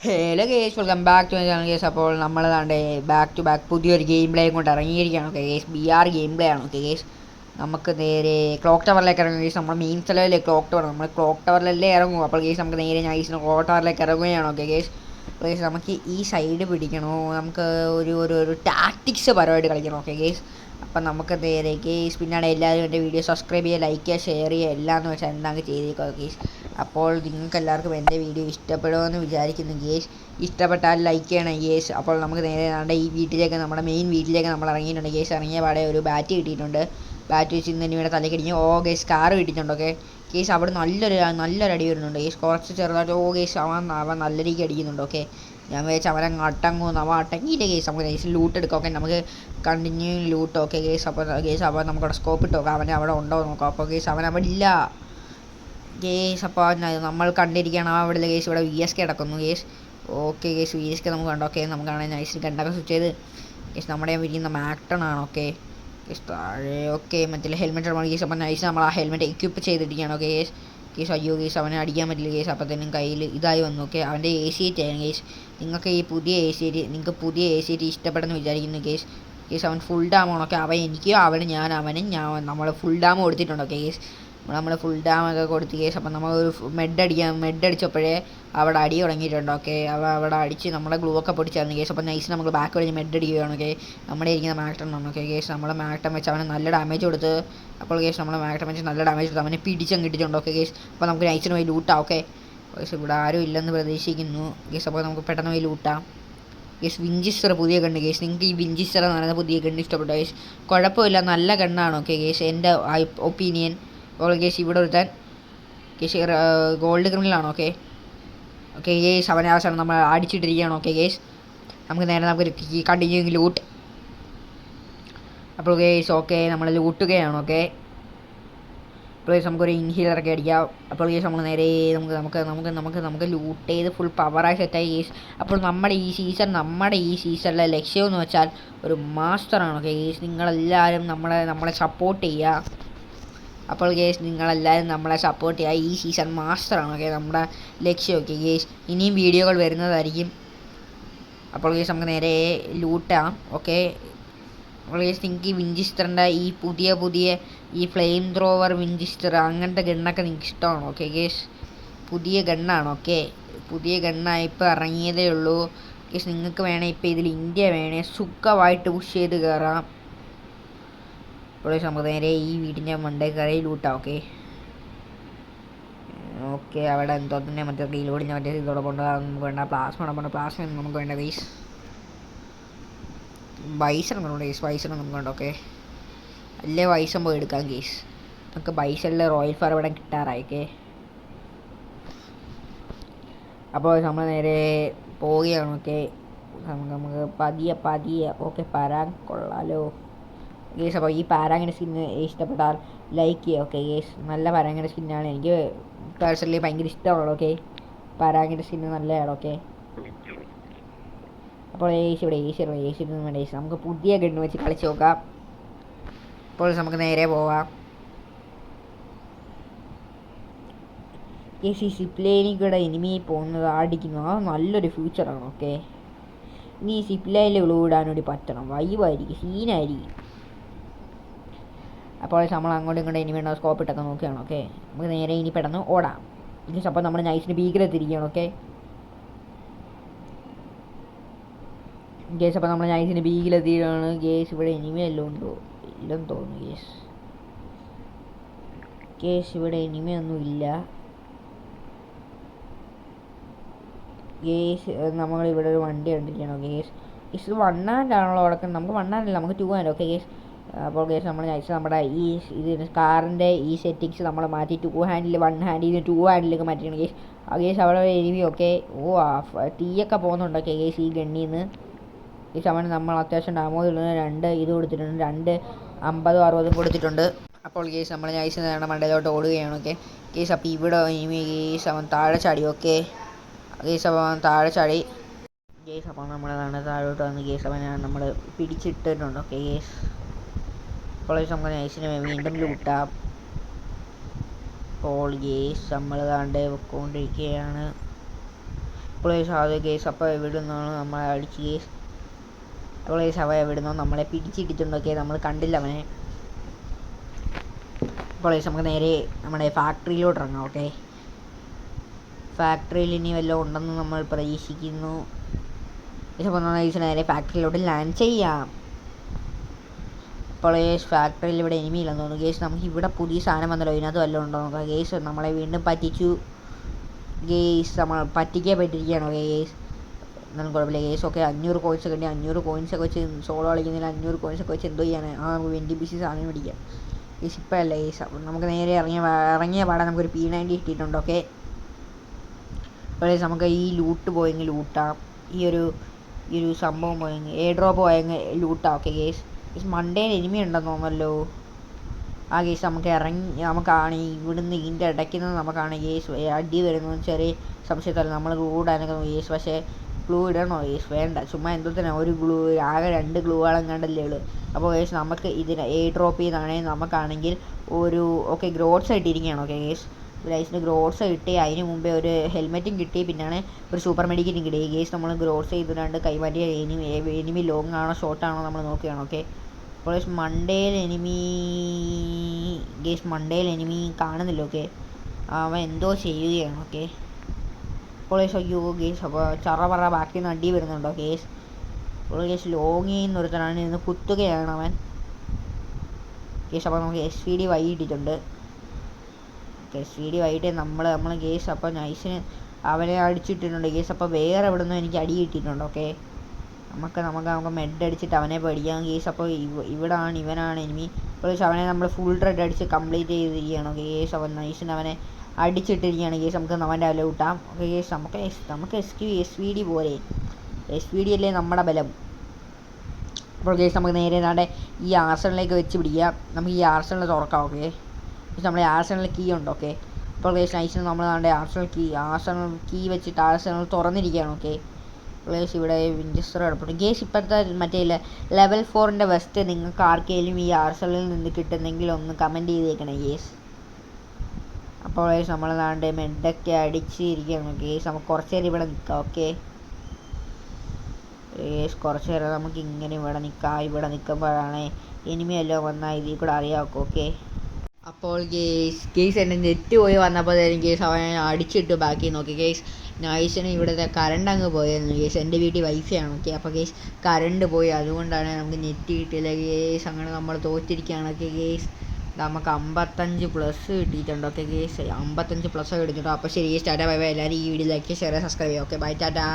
Hello guys, welcome back to my channel guys. അപ്പോൾ നമ്മൾ താണ്ടെ ബാക്ക് ടു ബാക്ക് പുതിയൊരു ഗെയിം പ്ലേ കൊണ്ട് ഇറങ്ങിയിരിക്കുകയാണ്. Okay guys, BR game play ആണ്. ഓക്കെ ഗേസ്, നമുക്ക് നേരെ ക്ലോക്ക് ടവറിലേക്ക് ഇറങ്ങും ഗേസ്. നമ്മൾ മെയിൻ സ്ഥലമല്ലേ ക്ലോക്ക് ടവർ, നമ്മൾ ക്ലോക്ക് ടവറിലല്ലേ ഇറങ്ങും. അപ്പോൾ ഗേസ് നമുക്ക് നേരെ നൈസിന് ക്ലോക്ക് ടവറിലേക്ക് ഇറങ്ങുകയാണ്. ഓക്കെ ഗേസ്, ഗേസ് നമുക്ക് ഈ സൈഡ് പിടിക്കണോ, നമുക്ക് ഒരു ഒരു ഒരു ടാക്ടിക്സ് പരമായിട്ട് കളിക്കണം. ഓക്കെ ഗേസ്, അപ്പം നമുക്ക് നേരെ ഗേസ്, പിന്നാണ് എല്ലാവരും എൻ്റെ വീഡിയോ സബ്സ്ക്രൈബ് ചെയ്യുക, ലൈക്ക് ചെയ്യുക, ഷെയർ ചെയ്യുക, എല്ലാം എന്ന് വെച്ചാൽ എന്താണെന്ന് ചെയ്തേക്കുക ഗേസ്. അപ്പോൾ നിങ്ങൾക്ക് എല്ലാവർക്കും എൻ്റെ വീഡിയോ ഇഷ്ടപ്പെടുമെന്ന് വിചാരിക്കുന്നു ഗേസ്. ഇഷ്ടപ്പെട്ടാൽ ലൈക്ക് ചെയ്യണം ഗേസ്. അപ്പോൾ നമുക്ക് നേരെ നമ്മുടെ ഈ വീട്ടിലേക്ക്, നമ്മുടെ മെയിൻ വീട്ടിലേക്ക് നമ്മൾ ഇറങ്ങിയിട്ടുണ്ട് ഗേസ്. ഇറങ്ങിയ പാടെ ഒരു ബാറ്റ് കിട്ടിയിട്ടുണ്ട്. ബാറ്റ് വെച്ച് ഇന്ന് ഇവിടെ തലക്കടിഞ്ഞ് ഗേസ് കാറ് കിട്ടിയിട്ടുണ്ട്. ഓക്കെ ഗേസ്, അവിടെ നല്ലൊരു അടി വരുന്നുണ്ട് ഗേസ്. കുറച്ച് ചെറുതായിട്ട് ഗേസ് അവൻ നല്ല രീതിക്ക് അടിക്കുന്നുണ്ട്. ഓക്കെ, ഞാൻ വിചാരിച്ചു അവൻ അട്ടങ്ങൂന്ന്, അവൻ അട്ടങ്ങിയില്ല ഗേസ്. നമുക്ക് ഗേസ് ലൂട്ട് എടുക്കാം. ഓക്കെ, നമുക്ക് കണ്ടിന്യൂ ലൂട്ട്. ഓക്കെ ഗേസ്, അപ്പോൾ നമുക്കവിടെ സ്കോപ്പ് ഇട്ട് നോക്കാം അവൻ അവിടെ ഉണ്ടോ നോക്കാം. അപ്പോൾ ഗേസ് അവൻ അവിടെ ഇല്ല ഗേസ്. അപ്പോൾ നമ്മൾ കണ്ടിരിക്കുകയാണ് അവിടെ ഗേസ്. ഇവിടെ VSK കിടക്കുന്നു ഗേസ്. ഓക്കെ ഗേസ്, VSK നമുക്ക് കണ്ടോ. ഓക്കെ, നമുക്കാണെങ്കിൽ നൈസ് ഗണ്ടൊക്കെ സ്വിച്ച് ചെയ്ത് ഗേസ് നമ്മുടെ വിരിക്കുന്ന മാക്ടൺ ആണ്. ഓക്കെ ഗേസ്, താഴെ ഓക്കെ മറ്റേ ഹെൽമെറ്റ് ഇടണം ഗേസ്. അപ്പോൾ നൈസ് നമ്മൾ ആ ഹെൽമെറ്റ് എക്വിപ്പ് ചെയ്തിരിക്കുകയാണ്. Okay guys. ഗേസ് അയ്യോ ഗേസ്, അവനെ അടിക്കാൻ പറ്റില്ല ഗേസ്. അപ്പോഴത്തേനും കയ്യിൽ ഇതായി വന്നു. ഓക്കെ, അവൻ്റെ AC8 ആണ് ഗേസ്. നിങ്ങൾക്ക് ഈ പുതിയ AC8 ഇഷ്ടപ്പെടുന്നു വിചാരിക്കുന്നു ഗേസ്. ഗേസ് അവൻ ഫുൾ ഡാം ആണ്. ഓക്കെ, അവനും നമ്മൾ ഫുൾ ഡാം കൊടുത്തിട്ടുണ്ട്. ഓക്കെ ഗേസ്, നമ്മൾ ഫുൾ ഡാമൊക്കെ കൊടുത്ത് കേസ്. അപ്പം നമ്മൾ ഒരു മെഡ് അടിച്ചപ്പോഴേ അവിടെ അടി തുടങ്ങിയിട്ടുണ്ട്. ഓക്കെ, അവിടെ അടിച്ച് നമ്മളെ ഗ്ലൂ ഒക്കെ പൊടിച്ചായിരുന്നു കേസ്. അപ്പം നൈസ് നമ്മൾ ബാക്ക് കഴിഞ്ഞ് മെഡ് അടിക്കുകയാണ്. ഓക്കെ, നമ്മുടെ ഇരിക്കുന്ന മാക്ടൺ ആണ്. ഓക്കെ കേസ്, നമ്മൾ മാക്ടൺ വെച്ച് അവന് നല്ല ഡാമേജ് കൊടുത്ത്. അപ്പോൾ കേസ് നമ്മൾ മാക്ടൺ വെച്ച് നല്ല ഡാമേജ് കൊടുത്ത് അവനെ പിടിച്ചും കിട്ടിയിട്ടുണ്ട്. ഓക്കെ കേസ്, അപ്പോൾ നമുക്ക് നൈസിന് പോയി ലൂട്ടാം. ഓക്കെ കേസ്, ഇവിടെ ആരും ഇല്ലെന്ന് പ്രതീക്ഷിക്കുന്നു കേസ്. അപ്പോൾ നമുക്ക് പെട്ടെന്ന് പോയി ലൂട്ടാം കേസ്. വിഞ്ചിസ്റ്റർ പുതിയ ഗണ്ണ് കേസ്. നിങ്ങൾക്ക് ഈ വിഞ്ചിസ്റ്റർ എന്ന് പറയുന്ന പുതിയ ഗണ്ണ് ഇഷ്ടപ്പെട്ടോ കേസ്? കുഴപ്പമില്ല, നല്ല ഗണ്ണാണ്. ഓക്കെ കേസ്, എൻ്റെ ഒപ്പീനിയൻ. അപ്പോൾ കേസ് ഇവിടെ ഒരുത്താൻ കേസ് ഗോൾഡ് ക്രിമിനലാണ്. ഓക്കെ ഓക്കെ കേസ്, അവനെ അവസാനം നമ്മൾ അടിച്ചിട്ടിരിക്കുകയാണ്. ഓക്കെ കേസ്, നമുക്ക് നേരെ നമുക്കൊരു കണ്ടിന്യൂ ലൂട്ട്. അപ്പോൾ കേസ് ഓക്കെ, നമ്മൾ ലൂട്ടുകയാണ്. ഓക്കെ, അപ്പോൾ കേസ് നമുക്കൊരു ഇൻഹീലറൊക്കെ അടിക്കാം. അപ്പോൾ കേസ് നമ്മൾ നേരെ നമുക്ക് ലൂട്ട് ചെയ്ത് ഫുൾ പവറായി സെറ്റായി കേസ്. അപ്പോൾ നമ്മുടെ ഈ സീസണിലെ ലക്ഷ്യം എന്ന് വെച്ചാൽ ഒരു മാസ്റ്ററാണ്. ഓക്കെ കേസ്, നിങ്ങളെല്ലാവരും നമ്മളെ സപ്പോർട്ട് ചെയ്യുക. അപ്പോൾ കേസ് നിങ്ങളെല്ലാവരും നമ്മളെ സപ്പോർട്ട് ചെയ്യുക. ഈ സീസൺ മാസ്റ്ററാണ്. ഓക്കെ, നമ്മുടെ ലക്ഷ്യം. ഓക്കെ കേസ്, ഇനിയും വീഡിയോകൾ വരുന്നതായിരിക്കും. അപ്പോൾ കേസ് നമുക്ക് നേരെ ലൂട്ടാം. ഓക്കെ, അപ്പോൾ കേസ് നിങ്ങൾക്ക് ഈ വിഞ്ചിസ്റ്ററിൻ്റെ ഈ പുതിയ ഈ ഫ്ലെയിം ത്രോവർ വിഞ്ചിസ്റ്റർ അങ്ങനത്തെ ഗണ്ണൊക്കെ നിങ്ങൾക്ക് ഇഷ്ടമാണോ? ഓക്കെ കേസ്, പുതിയ ഗണ്ണാണ്. ഓക്കെ, പുതിയ ഗണ്ണാണ്, ഇപ്പോൾ ഇറങ്ങിയതേ ഉള്ളൂ കേസ്. നിങ്ങൾക്ക് വേണേൽ ഇപ്പോൾ ഇതിൽ ഇന്ത്യ വേണേൽ സുഖമായിട്ട് പുഷ് ചെയ്ത് കയറാം. ഇപ്പോൾ നമുക്ക് നേരെ ഈ വീടിൻ്റെ മണ്ടേ കയറി ലൂട്ടാം. ഓക്കെ ഓക്കെ, അവിടെ എന്തോ തന്നെ മറ്റേ റീലോഡിൻ്റെ മറ്റേ ഇതോടെ കൊണ്ടുപോകാൻ നമുക്ക് വേണ്ട. പ്ലാസ്മ നമുക്ക് വേണ്ട ഗൈസ്. ബൈസൺ കൊണ്ട് ഗൈസ്, ബൈസൺ നമുക്ക് വേണ്ട. ഓക്കെ, അല്ലേ ബൈസൺ പോയി എടുക്കാം ഗൈസ്. നമുക്ക് ബൈസണിൽ റോയൽ ഫയർ ഇവിടെ കിട്ടാറായി. ഓക്കെ, അപ്പോൾ നമ്മൾ നേരെ പോവുകയാണ്. ഓക്കെ, നമുക്ക് പതിയെ ഓക്കെ പരാൻ കൊള്ളാലോ ഗേസ്. അപ്പോൾ ഈ പാരാങ്ങിൻ്റെ സ്കിന്ന് ഇഷ്ടപ്പെട്ടാൽ ലൈക്ക് ചെയ്യുക. ഓക്കെ ഗേസ്, നല്ല പാരാങ്ങിൻ്റെ സ്കിന്നാണ്, എനിക്ക് പേഴ്സണലി ഭയങ്കര ഇഷ്ടമുള്ളത്. ഓക്കെ, പാരാങ്ങിൻ്റെ സ്കിന്ന് നല്ലതാണ്. ഓക്കെ, അപ്പോൾ AC നമുക്ക് പുതിയ ഗണ്ണ് വെച്ച് കളിച്ച് നോക്കാം. അപ്പോൾ നമുക്ക് നേരെ പോവാം ഗേസ്. ഈ സിപ്ലൈനിക്കൂടെ എനിമി പോകുന്നത് അടിക്കുന്നു, അത് നല്ലൊരു ഫ്യൂച്ചറാണ്. ഓക്കെ, ഇനി ഈ സിപ്ലൈനിൽ വിടാൻ വേണ്ടി പറ്റണം, വൈബായിരിക്കും, സീനായിരിക്കും. അപ്പോൾ നമ്മൾ അങ്ങോട്ടും ഇങ്ങോട്ടും ഇനി വേണ്ട സ്കോപ്പ് ഇട്ടൊക്കെ നോക്കുകയാണ്. ഓക്കെ, നമുക്ക് നേരെ ഇനി പെട്ടെന്ന് ഓടാം ഗേസ്. അപ്പോൾ നമ്മൾ നൈസിന് ഭീകരത്തിരിക്കുകയാണ്. ഓക്കെ ഗേസ്, അപ്പോൾ നമ്മൾ നൈസിന് ഭീകരത്തിരിക്കുകയാണ് ഗേസ്. ഇവിടെ ഇനിമി എല്ലാം ഉണ്ടോ? ഇല്ലെന്ന് തോന്നുന്നു ഗേസ്. ഇവിടെ ഇനിമയൊന്നും ഇല്ല ഗേസ്. നമ്മളിവിടെ ഒരു വണ്ടി കണ്ടിരിക്കുകയാണ്. ഓക്കെ ഗേസ്, ഇത് 1 ഹാൻഡ് ആണല്ലോ കിടക്കുന്നത്. നമുക്ക് 1 ഹാൻഡ് അല്ല, നമുക്ക് 2 ഹാൻഡ്. ഓക്കെ ഗേസ്, അപ്പോൾ ഗേസ് നമ്മൾ നൈസ് നമ്മുടെ ഇതിന് കാറിൻ്റെ ഈ സെറ്റിങ്സ് നമ്മൾ മാറ്റി 2 ഹാൻഡിൽ 1 ഹാൻഡിൽ 2 ഹാൻഡിലേക്ക് മാറ്റിയാണ് ഗേസ്. ആ ഗേസ് അവിടെ എനിമി. ഓക്കെ, തീയൊക്കെ പോകുന്നുണ്ട്. ഓക്കെ ഗേസ്, ഈ ഗണ്ണിൽ നിന്ന് ഗേസ് അവന് നമ്മൾ അത്യാവശ്യം ഡാമേജ് ഉള്ളത് 2 ഇത് കൊടുത്തിട്ടുണ്ട്, 2 50 60 കൊടുത്തിട്ടുണ്ട്. അപ്പോൾ ഗേസ് നമ്മൾ നൈസ് നേരെ മണ്ടയിലോട്ട് ഓടുകയാണ്. ഓക്കെ ഗേസ്, അപ്പോൾ ഇവിടെ എനിമി ഗേസ് അവൻ താഴെ ചാടി. ഓക്കെ ഗേസ്, അപ്പോൾ അവൻ താഴെ ചാടി ഗേസ്. അപ്പോൾ നമ്മൾ താഴോട്ട് വന്ന് ഗേസ് അവനെ നമ്മൾ പിടിച്ചിട്ടിട്ടുണ്ട്. ഓക്കെ ഗേസ്, അപ്പോൾ നമുക്ക് നൈസിന് വീണ്ടും ലൂട്ടാം. അപ്പോൾ ഗേസ് നമ്മൾ താണ്ടെ വെക്കൊണ്ടിരിക്കുകയാണ്. പ്ലേസ് അത് കേസ് അപ്പോൾ എവിടെ നിന്നാണ് നമ്മളെ അടിച്ച് കേസ് പ്ലേസ് അവ എവിടെ നിന്നോ നമ്മളെ പിടിച്ചിട്ടിട്ടുണ്ടൊക്കെ നമ്മൾ കണ്ടില്ല അവനെ. പ്ലേസ് നമുക്ക് നേരെ നമ്മുടെ ഫാക്ടറിയിലോട്ട് ഇറങ്ങാം. ഓക്കെ, ഫാക്ടറിയിൽ ഇനി വല്ലതും ഉണ്ടെന്ന് നമ്മൾ പ്രതീക്ഷിക്കുന്നു. ഇപ്പോൾ നേരെ ഫാക്ടറിയിലോട്ട് ലാൻഡ് ചെയ്യാം. ഇപ്പോൾ ഫാക്ടറിയിൽ ഇവിടെ എനിമിയില്ലെന്ന് തോന്നുന്നു ഗേസ്. നമുക്ക് ഇവിടെ പുതിയ സാധനം വന്നല്ലോ, ഇതിനകത്ത് വല്ലതും ഉണ്ടോ നോക്കാം ഗേസ്. നമ്മളെ വീണ്ടും പറ്റിച്ചു ഗേസ്, നമ്മൾ പറ്റിക്കേ പറ്റിയിരിക്കുകയാണോ ഗേസ്. എന്നാലും കുഴപ്പമില്ല ഗേസ്. ഓക്കെ, 500 കോയിൻസ് കിട്ടി. 500 കോയിൻസൊക്കെ വെച്ച് സോളോ കളിക്കുന്നതിൽ 500 കോയിൻസൊക്കെ വെച്ച് എന്തോ ചെയ്യാൻ നമുക്ക് NTPC സാധനം പിടിക്കാം ഗേസ്. ഇപ്പം അല്ല ഗേസ്. അപ്പം നമുക്ക് നേരെ ഇറങ്ങിയ പാടെ നമുക്കൊരു P90 കിട്ടിയിട്ടുണ്ട്. ഓക്കെ, അപ്പോൾ നമുക്ക് ഈ ലൂട്ട് പോയെങ്കിൽ ലൂട്ടാം. ഈ ഒരു സംഭവം പോയെങ്കിൽ എയർ ഡ്രോപ്പ് പോയെങ്കിൽ ലൂട്ടാം. Okay guys. മണ്ടേയിൽ എനിമി ഉണ്ടെന്ന് തോന്നല്ലോ. ആ കേസ് നമുക്കാണ് ഇവിടുന്ന് ഇതിൻ്റെ ഇടയ്ക്കുന്നത് നമുക്കാണ് കേസ് അടി വരുന്നത് ചെറിയ സംശയത്തല്ല. നമ്മൾ ഗ്ലൂ ഇടാനൊക്കെ കേസ്, പക്ഷേ ഗ്ലൂ ഇടണോ കേസ്? വേണ്ട, ചുമ്മാ എന്തോ തന്നെ ഒരു ഗ്ലൂ, ആകെ 2 ഗ്ലൂകളെങ്ങാണ്ടല്ലേ ഉള്ളൂ. അപ്പോൾ കേസ് നമുക്ക് ഇതിന് ഡ്രോപ്പ് ചെയ്താണെങ്കിൽ നമുക്കാണെങ്കിൽ ഒരു ഗ്രോഡ്സ് ഇട്ടിരിക്കുകയാണ്. ഓക്കെ കേസ്, ലൈസിന് ഗ്രോഡ്സ് കിട്ടി. അതിന് മുമ്പേ ഒരു ഹെൽമെറ്റും കിട്ടി, പിന്നാണ് ഒരു സൂപ്പർ മെഡിക്കറ്റും കിട്ടി. കേസ് നമ്മൾ ഗ്രോഡ്സ് ചെയ്തിട്ട് കൈമാറ്റിയ എനിമി ലോങ് ആണോ ഷോർട്ടാണോ നമ്മൾ നോക്കുകയാണ്. ഓക്കെ, അപ്പോൾ മണ്ടേൽ എനിമി കാണുന്നില്ല. ഓക്കെ, അവൻ എന്തോ ചെയ്യുകയാണ്. ഓക്കെ, അപ്പോൾ അയ്യോ ഗേസ്, അപ്പോൾ ചറ ബാക്കിൽ നിന്ന് അടി വരുന്നുണ്ടോ കേസ്. അപ്പോൾ കേസ് ലോങ്ങിൽ നിന്നൊരുത്തനാണ് ഇന്ന് കുത്തുകയാണ് അവൻ കേസ്. അപ്പോൾ നമുക്ക് SVD ഇട്ടിട്ടുണ്ട്. SVD വൈകിട്ട് നമ്മൾ കേസ് അപ്പോൾ നൈസിന് അവനെ അടിച്ചിട്ടിട്ടുണ്ട് കേസ്. അപ്പോൾ വേറെ എവിടെ നിന്നും എനിക്ക് അടി കിട്ടിയിട്ടുണ്ട്. ഓക്കെ, നമുക്ക് മെഡ് അടിച്ചിട്ട് അവനെ പേടിക്കാം കേസ്. അപ്പോൾ ഇവനാണ് എനിമി. അപ്പോൾ അവനെ നമ്മൾ ഫുൾ റെഡ് അടിച്ച് കംപ്ലീറ്റ് ചെയ്തിരിക്കുകയാണ്. ഓക്കെ കേസ്, അവൻ നൈസിന് അവനെ അടിച്ചിട്ടിരിക്കുകയാണ് കേസ്. നമുക്ക് അവൻ്റെ അല കൂട്ടാം. ഓക്കെ കേസ്, നമുക്ക് SVD പോലെ SVD അല്ലേ നമ്മുടെ ബലം. അപ്പോൾ കേസ് നമുക്ക് നേരെ നാടെ ഈ ആർസണലിലേക്ക് വെച്ച് പിടിക്കാം. നമുക്ക് ഈ ആർസണൽ തുറക്കാം. ഓക്കെ, നമ്മളെ ആർസണൽ കീ ഉണ്ട്. ഓക്കെ, അപ്പോൾ കേസ് നൈസിന് നമ്മൾ നാടെ ആർസണൽ കീ വെച്ചിട്ട് ആർസണൽ തുറന്നിരിക്കുകയാണ്. ഓക്കെ, പ്ലേസ് ഇവിടെ വിൻചെസ്റ്റർ കിടപ്പുണ്ട് ഗേസ്. ഇപ്പോഴത്തെ മറ്റേ ലെവൽ 4ൻ്റെ വെസ്റ്റ് നിങ്ങൾക്ക് ആർക്കെങ്കിലും ഈ ആർസണലിൽ നിന്ന് കിട്ടുന്നെങ്കിൽ ഒന്ന് കമൻറ്റ് ചെയ്തേക്കണേ ഗേസ്. അപ്പോൾ ഗേസ് നമ്മൾ നാണ്ട് മെഡൊക്കെ അടിച്ചിരിക്കുകയാണ് ഗേസ്. നമുക്ക് കുറച്ച് നേരം ഇവിടെ നിൽക്കാം. ഓക്കെ ഗേസ്, കുറച്ച് നേരം നമുക്ക് ഇങ്ങനെ ഇവിടെ നിൽക്കാം. ഇവിടെ നിൽക്കുമ്പോഴാണ് എനിമിയെല്ലാം വന്നാൽ ഇതിൽ കൂടെ അറിയാക്കും. ഓക്കെ, അപ്പോൾ കേസ് എൻ്റെ നെറ്റ് പോയി വന്നപ്പോൾ കേസ് അവൻ അടിച്ചിട്ട് ബാക്കി നോക്കി കേസ്. നൈസിന് ഇവിടുത്തെ കറണ്ട് അങ്ങ് പോയിരുന്നു കേസ്. എൻ്റെ വീട്ടിൽ വൈഫൈയാണ്. ഓക്കെ, അപ്പോൾ കേസ് കറണ്ട് പോയി, അതുകൊണ്ടാണ് നമുക്ക് നെറ്റ് കിട്ടിയില്ല കേസ്. അങ്ങനെ നമ്മൾ തോറ്റിരിക്കുകയാണ്. ഓക്കെ കേസ്, നമുക്ക് 55+ കിട്ടിയിട്ടുണ്ട്. ഓക്കെ കേസ്, 55+ കിട്ടിയിട്ടുണ്ട്. അപ്പോൾ ശരി, സ്റ്റാർട്ട് ബൈ ബൈ. എല്ലാവരും ഈ വീഡിയോ ലൈക്ക് ഷെയർ സബ്സ്ക്രൈബ് ചെയ്യുക. Okay, bye, Tata.